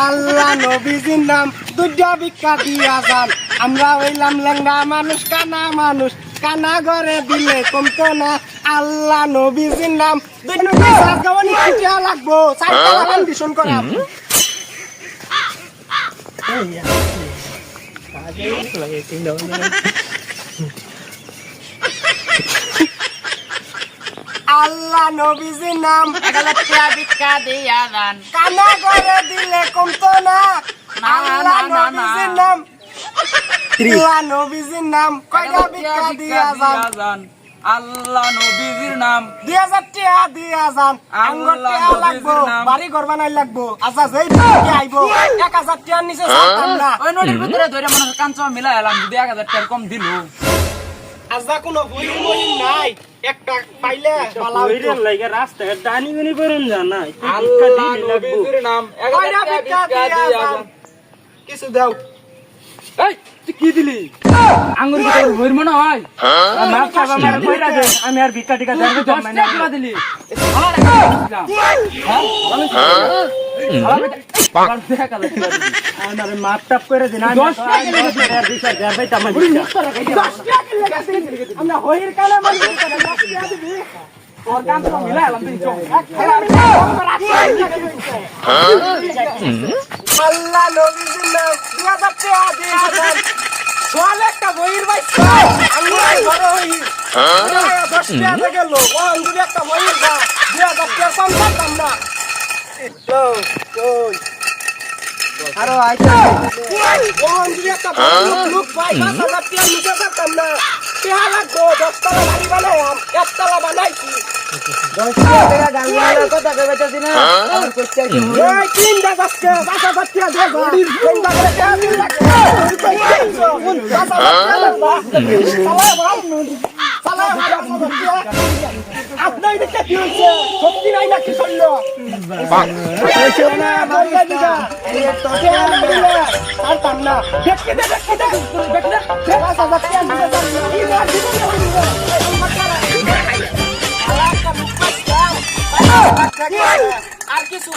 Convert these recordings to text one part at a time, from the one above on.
আল্লাহ নবীজির নাম দুইটা ভিক্ষা দিয়া যান। আমরা হইলাম লেঙ্গা মানুষ, কানা ঘরে দিলে কমতো না। আল্লাহ নবীজির নাম দুইটা লাগবো কন্ডিশন করা। আল্লাহ নবীজির নাম ভিক্ষা দিয়া যান। কানা ঘরে দিলে কমতো না। আল্লাহ নবীজির নাম, আল্লাহ নবীজির নাম কয়টা ভিক্ষা দিয়া যান। আল্লাহ নবীজির নাম 2000 টাকা দিয়া যান। আঙ্গুর টাকা লাগবো, বাড়ি ঘর বানাই লাগবো। আচ্ছা যেই আইবো 1000 টাকার নিচে ছাড়তাম না। ওই নোটির ভিতরে ধরে মানুষ কাঞ্চা মিলাই এলাম, যদি 1000 টাকা কম দিল। আজা কোনো বই নাই, একটা পাইলে ভালো হইতো। লাগে রাস্তায় ডানি গনি করুন জানা। আল্লাহ নবীজির নাম 1000 টাকা ভিক্ষা দিয়া যান। কিছু দাও। এই তুই কি দিলি? আঙ্গুর কি তোর ভইর মনে হয়? মাপ চাবা মার কইরা দে, আমি আর ভিক্ষা টিকা দেব 10 না। টাকা দিলি। আমার একটা দিলাম। হ্যাঁ? দেখা দিলি। আমার মাপ টাপ করে দিন। আমি 10 টাকা লেগে দিলি। আর ভিক্ষা দেব ভাই তামাই। 10 টাকা লেগে দিলি। আমরা হইর কালে মারি 10 টাকা দিবি। তোর কাঞ্চা মিলাই এলাম তুই চল। আল্লাহ নবীজির নাম 2000 টাকা দিয়া যান। সোয়াল একটা বইয়ের বাইছে আঙ্গুর বড় হই 10 টাকা গেল। ও আঙ্গুর একটা বইয়ের দাম 2000 টাকা কম করতাম না। আরো আইতা ও আঙ্গুর একটা লোক ভাই 5000 টাকা নিতে পারতাম না। টাকা লাগবো 10 তলা বাড়ি বানাইলাম, 1 তলা বানাইছি। 10 টাকা গাঙ্গুরের কথা কইতেছি না। আমার কইতে কি এই 3000 টাকা 5000 টাকা দেব। 3000 টাকা দিন লাগে। আপনার এটা কি হচ্ছে? সত্যি নাই না কি করলো? পারতাম না। আর কিছু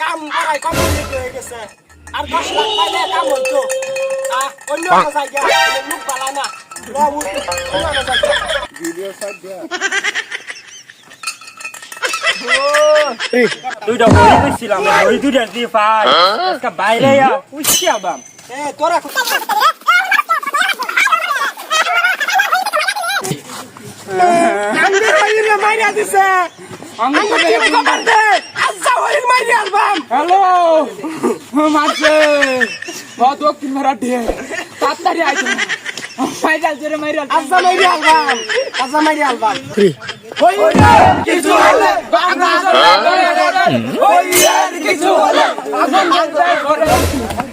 কাম করাই কমপ্লিট হয়ে গেছে। আর 10 লাখ পাইলে কাম হইতো। অন্য জায়গায় লোক পালা না। দুইটা বই কইছিলাম, ওই দুইটা দিয়ে পাই। আজকে বাইরে আ উঠছি আবাম। তোরা মাইরা দিছে। হ্যালো মারছে বহুত দক্ষিণ মারাঠি তাড়াতাড়ি আইছো মাইরাল জোরে মাইরাল আজা মাইরি আলবাম। কিছু হলে বাংলা